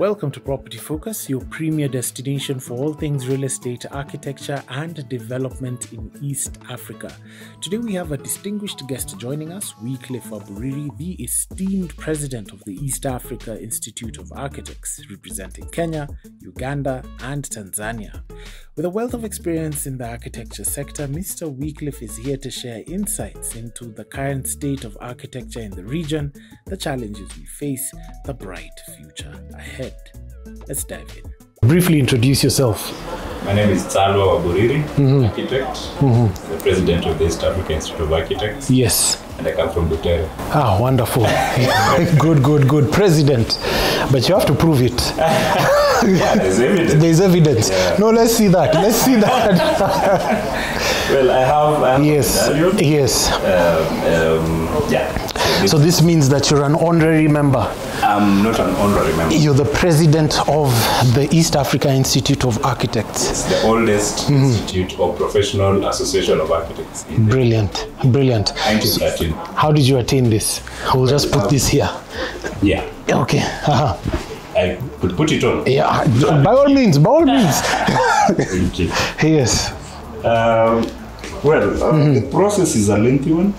Welcome to Property Focus, your premier destination for all things real estate, architecture, and development in East Africa. Today we have a distinguished guest joining us, Wycliffe Waburiri, the esteemed president of the East Africa Institute of Architects, representing Kenya, Uganda, and Tanzania. With a wealth of experience in the architecture sector, Mr. Wycliffe is here to share insights into the current state of architecture in the region, the challenges we face, the bright future ahead. Let's dive in. Briefly introduce yourself. My name is Peter Waburiri, architect, the president of the East Africa Institute of Architects. Yes. And I come from Butere. Ah, wonderful. Good. President. But you have to prove it. Yeah, there's evidence. There's evidence. Yeah. No, let's see that. Well, I have yes. Yes. Yeah. So this means that you're an honorary member. I'm not an honorary member. You're the president of the East Africa Institute of Architects. It's the oldest institute or professional association of architects. Brilliant. 1913. How did you attain this? We'll just put this here. Yeah. Okay. I could put it on. Yeah. By all means. Thank you. Yes. The process is a lengthy one.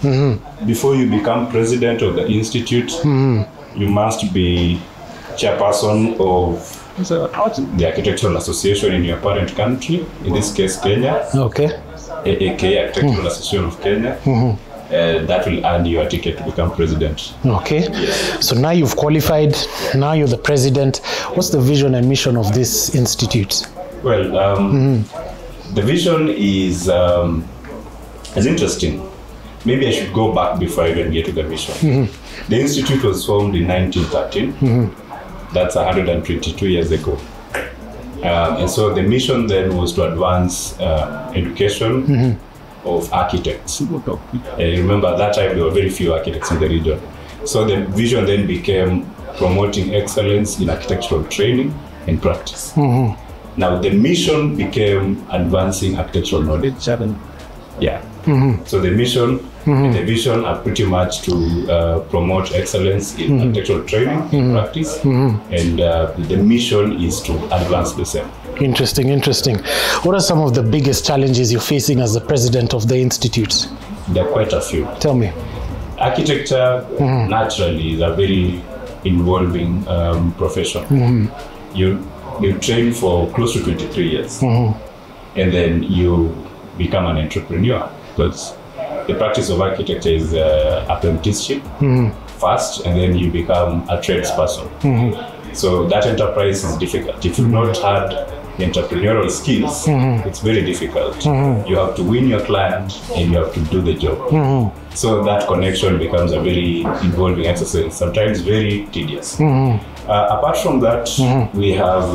Before you become president of the institute, you must be chairperson of the architectural association in your parent country, in this case Kenya. Okay. EAIA, Architectural Association of Kenya. That will earn you a ticket to become president. Okay. Yes. So now you've qualified, now you're the president. What's the vision and mission of this institute? Well, the vision is interesting. Maybe I should go back before I even get to the vision. The institute was formed in 1913. That's 122 years ago. And so the mission then was to advance education of architects. Remember, at that time there were very few architects in the region. So the vision then became promoting excellence in architectural training and practice. Now the mission became advancing architectural knowledge. Yeah. So the mission and the vision are pretty much to promote excellence in architectural training and practice, and the mission is to advance the same. Interesting. What are some of the biggest challenges you're facing as the president of the institute? There are quite a few. Tell me. Architecture naturally is a very involving profession. You train for close to 23 years, and then you become an entrepreneur, because the practice of architecture is apprenticeship first, and then you become a tradesperson. So that enterprise is difficult. If you've not had the entrepreneurial skills, it's very difficult. You have to win your client and you have to do the job. So that connection becomes a very involving exercise, sometimes very tedious. Apart from that, we have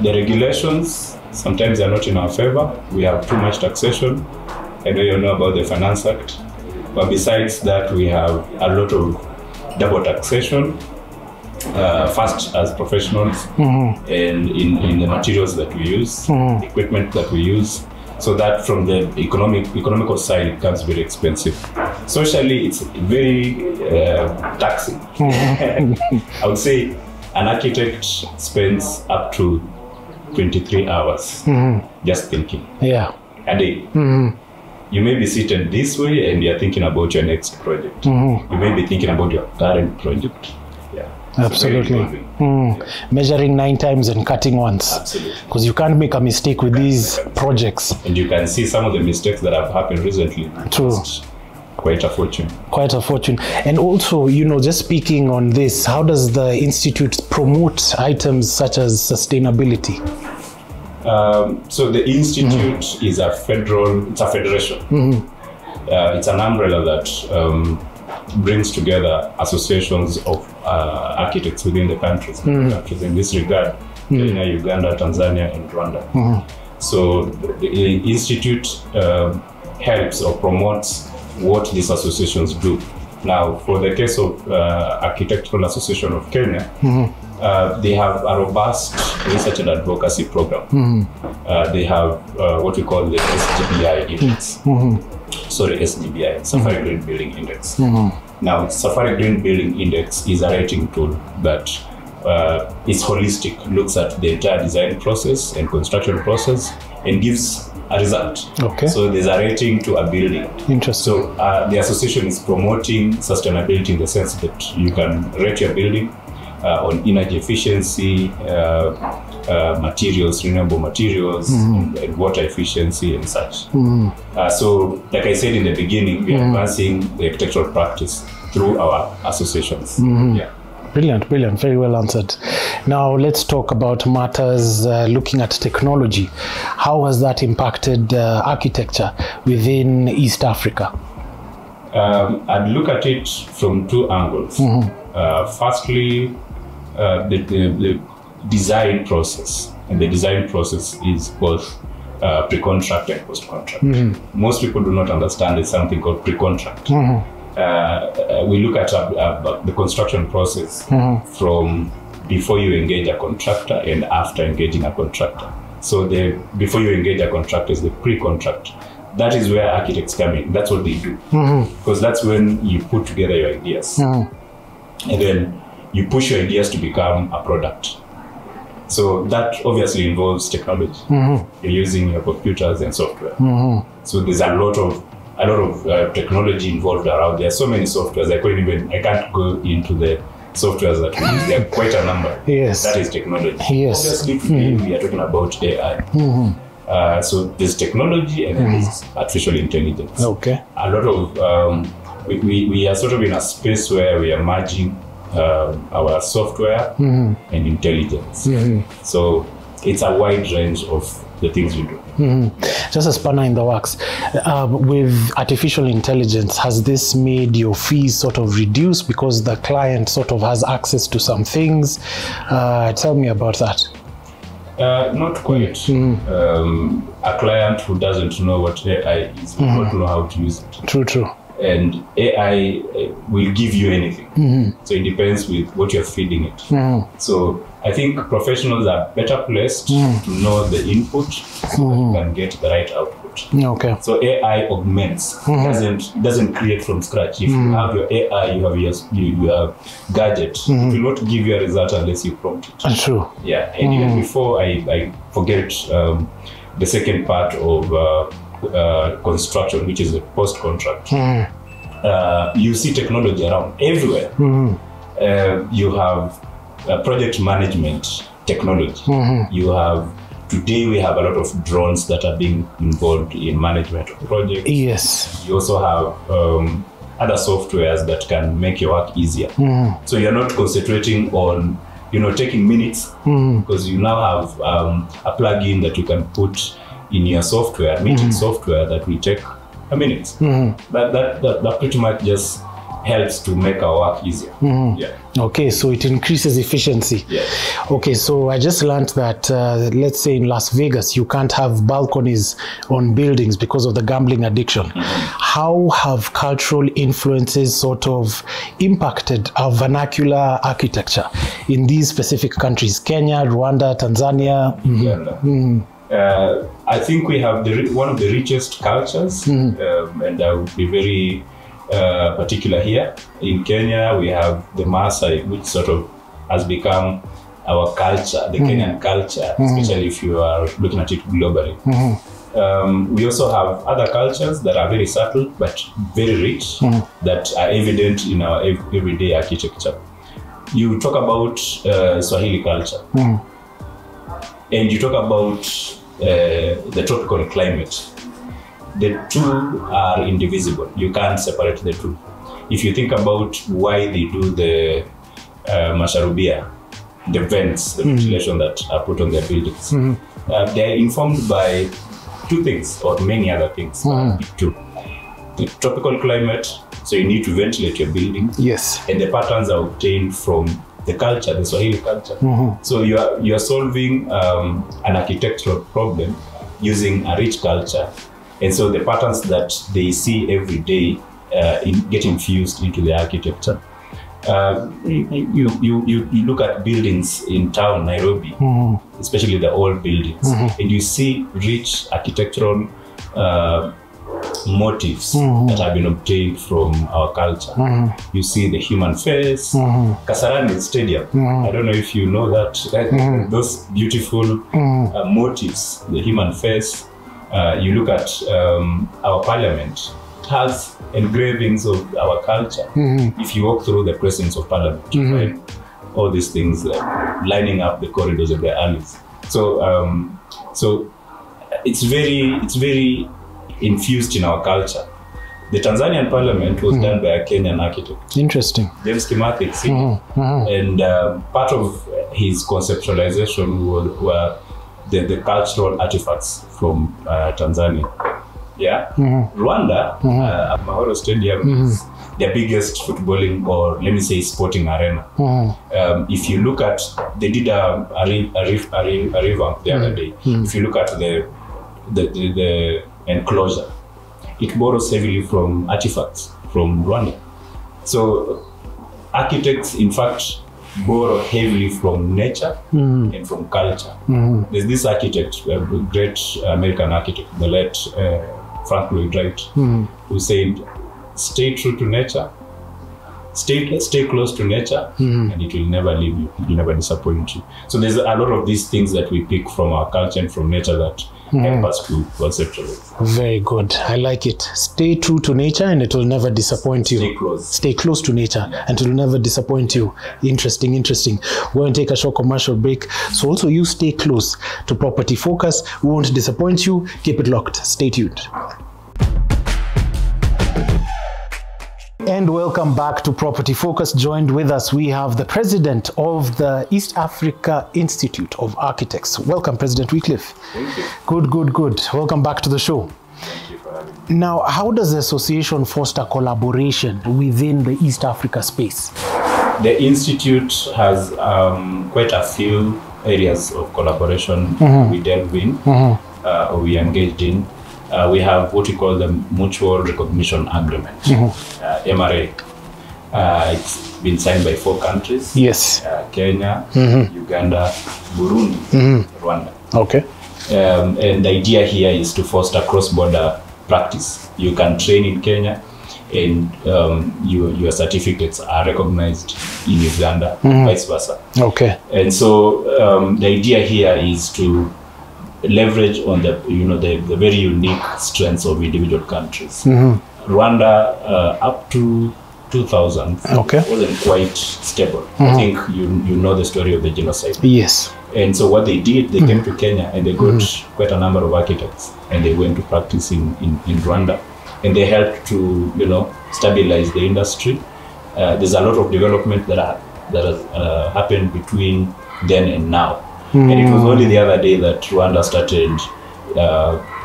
the regulations. Sometimes they're not in our favor. We have too much taxation. I know you know about the Finance Act. But besides that, we have a lot of double taxation. First as professionals, and in the materials that we use, equipment that we use. So that from the economical side, it becomes very expensive. Socially, it's very taxing. I would say an architect spends up to 23 hours just thinking a day. You may be seated this way and you're thinking about your next project. You may be thinking about your current project. Absolutely. Measuring 9 times and cutting once. Absolutely. Because you can't make a mistake with these projects. And you can see some of the mistakes that have happened recently. True. Quite a fortune. And also, just speaking on this, how does the Institute promote items such as sustainability? So the Institute is a federation. It's an umbrella that brings together associations of architects within the countries. In this regard, Kenya, Uganda, Tanzania, and Rwanda. So the Institute helps or promotes what these associations do. Now, for the case of Architectural Association of Kenya, they have a robust research and advocacy program. They have what we call the SGBI index. SGBI, Safari Green Building Index. Now, Safari Green Building Index is a rating tool that is holistic, looks at the entire design process and construction process and gives a result. Okay. So there's a rating to a building. Interesting. So the association is promoting sustainability in the sense that you can rate your building on energy efficiency, materials, renewable materials, and water efficiency and such. So like I said in the beginning, we are advancing the architectural practice through our associations. Yeah. Brilliant, brilliant. Very well answered. Now let's talk about matters looking at technology. How has that impacted architecture within East Africa? I'd look at it from two angles. Firstly, the design process. And the design process is both pre-contract and post-contract. Most people do not understand there's something called pre-contract. We look at the construction process from before you engage a contractor and after engaging a contractor. So before you engage a contractor is the pre-contract. That is where architects come in. That's what they do. Because that's when you put together your ideas. And then you push your ideas to become a product. So that obviously involves technology. You're using your computers and software. So there's a lot of technology involved around. There are so many softwares. I can't go into the softwares that we use. There are quite a number. Yes. That is technology. Yes. Obviously, today we are talking about AI. So there's technology and then there's artificial intelligence. Okay. A lot of we are sort of in a space where we are merging our software and intelligence. So it's a wide range of the things we do. Just a spanner in the works. With artificial intelligence, has this made your fees sort of reduce because the client sort of has access to some things? Tell me about that. Not quite. A client who doesn't know what AI is will not know how to use it. True. And AI will give you anything. So it depends with what you're feeding it. So I think professionals are better placed to know the input so that you can get the right output. Okay. So AI augments, doesn't create from scratch. If you have your AI, you have your gadget, it will not give you a result unless you prompt it. True. Yeah, and even before I forget the second part of construction, which is the post-contract. You see technology around everywhere. You have project management technology. Today we have a lot of drones that are being involved in management of projects. Yes. You also have other softwares that can make your work easier. So you're not concentrating on taking minutes because you now have a plugin that you can put in your software, meeting software that will take a minute. That pretty much just helps to make our work easier. Yeah. Okay, so it increases efficiency. Yeah. Okay, so I just learned that, let's say in Las Vegas, you can't have balconies on buildings because of the gambling addiction. How have cultural influences sort of impacted our vernacular architecture in these specific countries? Kenya, Rwanda, Tanzania? I think we have one of the richest cultures, and I would be very particular here. In Kenya, we have the Maasai, which sort of has become our culture, the Kenyan culture, especially if you are looking at it globally. We also have other cultures that are very subtle but very rich, that are evident in our everyday architecture. You talk about Swahili culture, and you talk about the tropical climate. The two are indivisible. You can't separate the two. If you think about why they do the masharubia, the vents, the ventilation that are put on their buildings, they're informed by two things, or many other things. Two. The tropical climate, so you need to ventilate your building. Yes. And the patterns are obtained from the culture, the Swahili culture. So you are solving an architectural problem using a rich culture. And so the patterns that they see every day get infused into the architecture. You look at buildings in town, Nairobi, especially the old buildings, and you see rich architectural motifs that have been obtained from our culture. You see the human face, Kasarani Stadium. I don't know if you know that. Those beautiful motifs, the human face. You look at our parliament. It has engravings of our culture. If you walk through the precincts of parliament, you find all these things lining up the corridors of the alleys. So, so it's very infused in our culture. The Tanzanian parliament was done by a Kenyan architect. Interesting. James Kimathi, and part of his conceptualization were the cultural artifacts from Tanzania. Yeah, Rwanda, Mahoro Stadium is their biggest footballing, or let me say sporting arena. If you look at, they did a revamp the other day. If you look at the enclosure, it borrows heavily from artifacts from Rwanda. So architects, in fact, borrow heavily from nature and from culture. There's this architect, a great American architect, the late Frank Lloyd Wright, who said, "Stay true to nature, stay close to nature, and it will never leave you. It will never disappoint you." So there's a lot of these things that we pick from our culture and from nature that help us to conceptualize. Very good. I like it. Stay true to nature and it will never disappoint you. Stay close. Stay close to nature and it will never disappoint you. Interesting, interesting. We're going to take a short commercial break. So also you stay close to Property Focus. We won't disappoint you. Keep it locked. Stay tuned. And welcome back to Property Focus. Joined with us, we have the president of the East Africa Institute of Architects. Welcome, President Wycliffe. Thank you. Good. Welcome back to the show. Thank you for having me. Now, how does the association foster collaboration within the East Africa space? The Institute has quite a few areas of collaboration we delve in, or we engaged in. We have what we call the Mutual Recognition Agreement, MRA. It's been signed by 4 countries. Yes. Kenya, Uganda, Burundi, Rwanda. Okay. And the idea here is to foster cross-border practice. You can train in Kenya and your certificates are recognized in Uganda, vice versa. Okay. And so the idea here is to leverage on the the very unique strengths of individual countries. Rwanda up to 2000 wasn't quite stable. I think you know the story of the genocide. Yes. And so what they did, they came to Kenya and they got quite a number of architects and they went to practice in Rwanda, and they helped to stabilize the industry. There's a lot of development that has happened between then and now. And it was only the other day that Rwanda started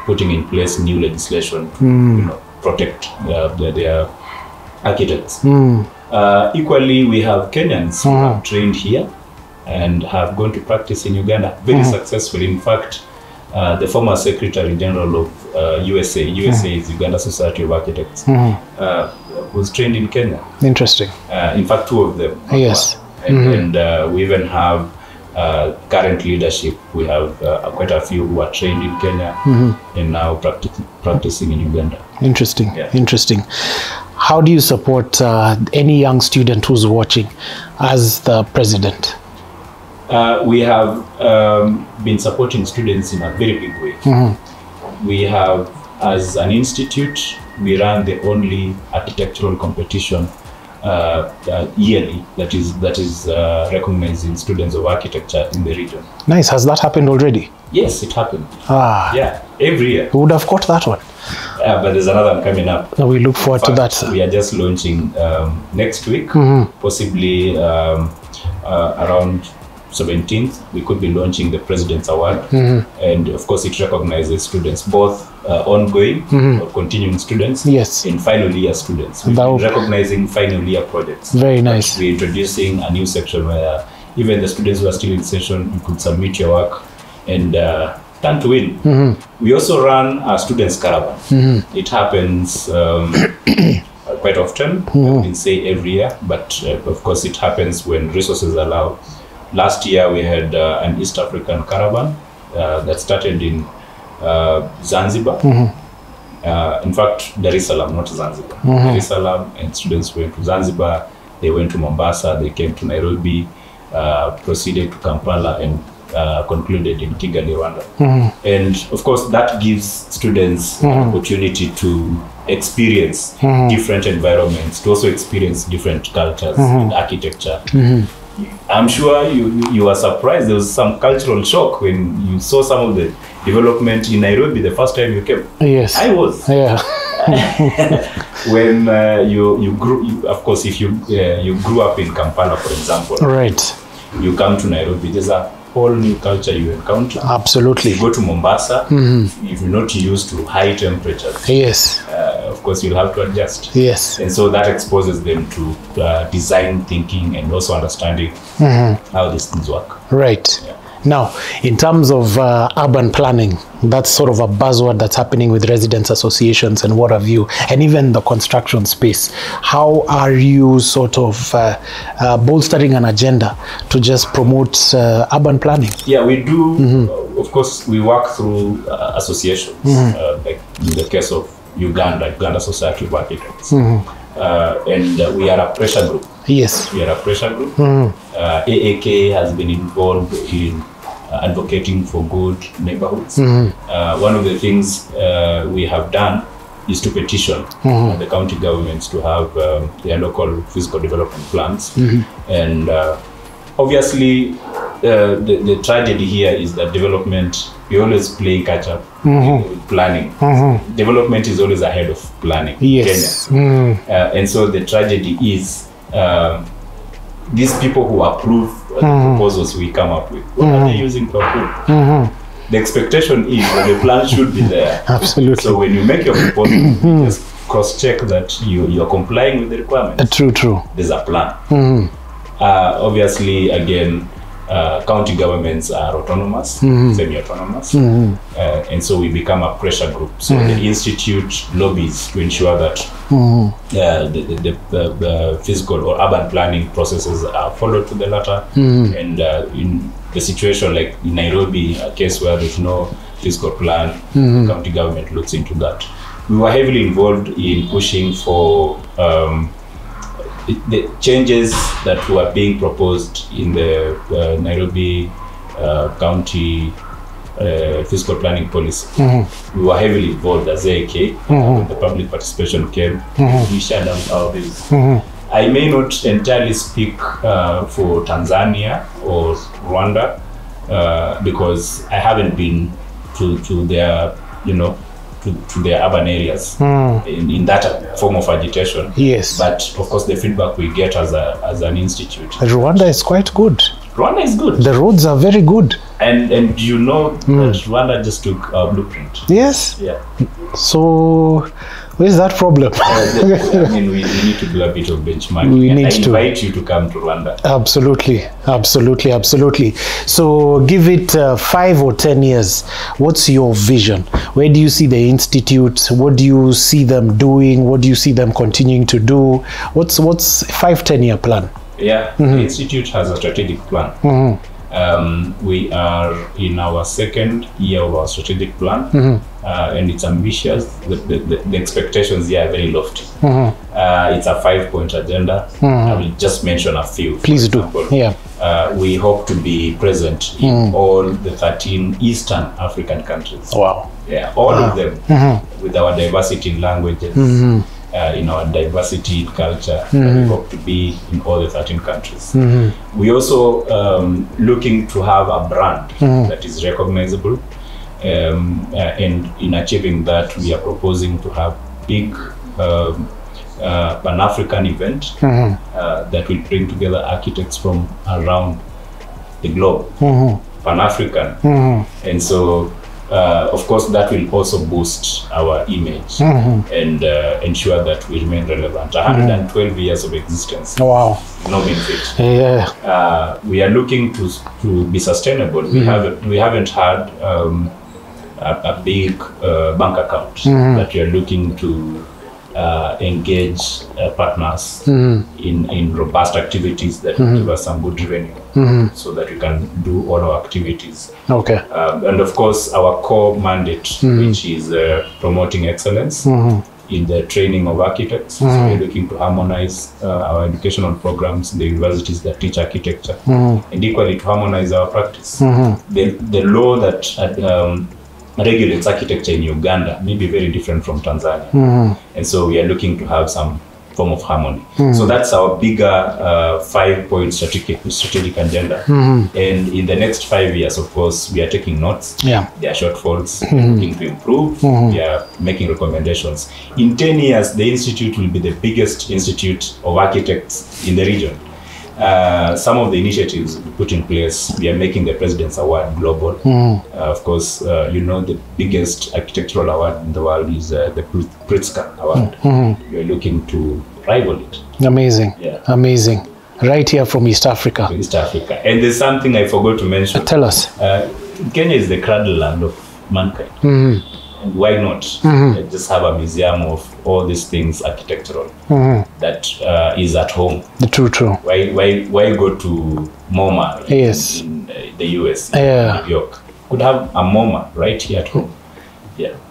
putting in place new legislation to protect their architects. Equally, we have Kenyans who have trained here and have gone to practice in Uganda very successfully. In fact, the former Secretary General of USA is Uganda Society of Architects, was trained in Kenya. Interesting. In fact, 2 of them. Yes. And we even have current leadership. We have quite a few who are trained in Kenya and now practicing in Uganda. Interesting. Yeah. Interesting. How do you support any young student who's watching as the president? We have been supporting students in a very big way. We have, as an institute, we run the only architectural competition yearly that is recognizing students of architecture in the region. Nice. Has that happened already? Yes, it happened. Yeah, every year. Who would have caught that one? But there's another one coming up. We look forward to that. We are just launching next week, possibly around 17th. We could be launching the President's Award, and of course it recognizes students, both ongoing or continuing students, and final year students. We've been recognizing final year projects. Very nice. We're introducing a new section where even the students who are still in session, you could submit your work and stand to win. We also run a students' caravan. It happens quite often. I can say every year, but of course it happens when resources allow. Last year we had an East African caravan that started in Zanzibar, In fact, Dar es Salaam, not Zanzibar. Dar es Salaam, and students went to Zanzibar, they went to Mombasa, they came to Nairobi, proceeded to Kampala, and concluded in Kigali, Rwanda. And of course, that gives students an opportunity to experience different environments, to also experience different cultures and architecture. I'm sure you were surprised. There was some cultural shock when you saw some of the development in Nairobi the first time you came. Yes, I was. Yeah. When you grew, of course, if you grew up in Kampala, for example, right, you come to Nairobi, there's a whole new culture you encounter. Absolutely. You go to Mombasa, if you're not used to high temperatures, yes, of course you'll have to adjust. Yes. And so that exposes them to design thinking and also understanding how these things work. Right. Yeah. Now, in terms of urban planning, that's sort of a buzzword that's happening with residents associations and what have you, and even the construction space. How are you sort of bolstering an agenda to just promote urban planning? Yeah, we do. Of course, we work through associations, like in the case of Uganda Society of Architects. And we are a pressure group. Yes. We are a pressure group. AAK has been involved in advocating for good neighborhoods. One of the things we have done is to petition the county governments to have their local physical development plans. And obviously, the tragedy here is that development, we always play catch up with planning. Development is always ahead of planning. Yes. In Kenya. And so the tragedy is these people who approve the proposals we come up with, what are they using to approve? The expectation is that the plan should be there. Absolutely. So when you make your proposal, you just cross-check that you are complying with the requirements. True. There's a plan. Obviously, again, county governments are autonomous, semi-autonomous, and so we become a pressure group. So the institute lobbies to ensure that the physical or urban planning processes are followed to the letter. And in the situation like in Nairobi, a case where there's no physical plan, the county government looks into that. We were heavily involved in pushing for the changes that were being proposed in the Nairobi County fiscal planning policy. We were heavily involved as AAK. When the public participation came, we shared our views. I may not entirely speak for Tanzania or Rwanda because I haven't been to their, to their urban areas in that form of agitation. Yes. But of course, the feedback we get as an institute. Rwanda is quite good. Rwanda is good. The roads are very good. And that Rwanda just took our blueprint. Yes. Yeah. So where's that problem? I mean, we need to do a bit of benchmarking. I invite you to come to Rwanda. Absolutely. So give it 5 or 10 years. What's your vision? Where do you see the institute? What do you see them doing? What do you see them continuing to do? What's 5-10 year plan? Yeah, the institute has a strategic plan. We are in our second year of our strategic plan, and it's ambitious. The expectations here are very lofty. It's a 5-point agenda. I will just mention a few. Please do. Yeah. We hope to be present in all the 13 Eastern African countries. Wow. Yeah, all of them, with our diversity in languages. In our diversity in culture, we hope to be in all the 13 countries. We also looking to have a brand that is recognizable, and in achieving that, we are proposing to have big Pan-African event that will bring together architects from around the globe, Pan-African, and so. Of course, that will also boost our image and ensure that we remain relevant. 112 years of existence. Wow. No benefit. Yeah. We are looking to be sustainable. We haven't had a big bank account that we are looking to engage partners in robust activities that will give us some good revenue so that we can do all our activities. Okay. And of course, our core mandate, which is promoting excellence in the training of architects. So we're looking to harmonize our educational programs in the universities that teach architecture, and equally to harmonize our practice. The law that regulates architecture in Uganda may be very different from Tanzania, and so we are looking to have some form of harmony. So that's our bigger 5-point strategic agenda. And in the next 5 years, of course, we are taking notes. There are shortfalls, looking to improve. We are making recommendations. In 10 years, the institute will be the biggest institute of architects in the region. Some of the initiatives we put in place, we are making the President's Award global. Of course, you know, the biggest architectural award in the world is the Pritzker Award. We are looking to rival it. Amazing. Amazing. Right here from East Africa. East Africa. And there's something I forgot to mention. Tell us. Kenya is the cradle land of mankind. And why not just have a museum of all these things architectural that is at home? True. Why go to MoMA in the US, New York? Could have a MoMA right here at home.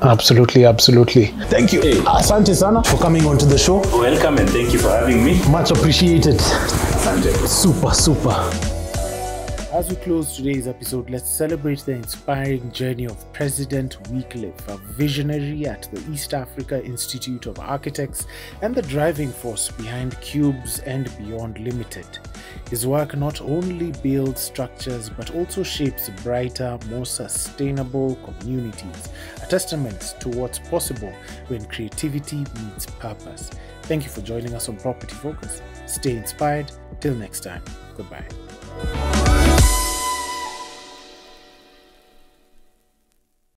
Absolutely. Thank you. Asante sana for coming onto the show. Welcome, and thank you for having me. Much appreciated. Asante. Super. As we close today's episode, let's celebrate the inspiring journey of President Wycliffe, a visionary at the East Africa Institute of Architects and the driving force behind Cubes and Beyond Limited. His work not only builds structures but also shapes brighter, more sustainable communities, a testament to what's possible when creativity meets purpose. Thank you for joining us on Property Focus. Stay inspired. Till next time. Goodbye.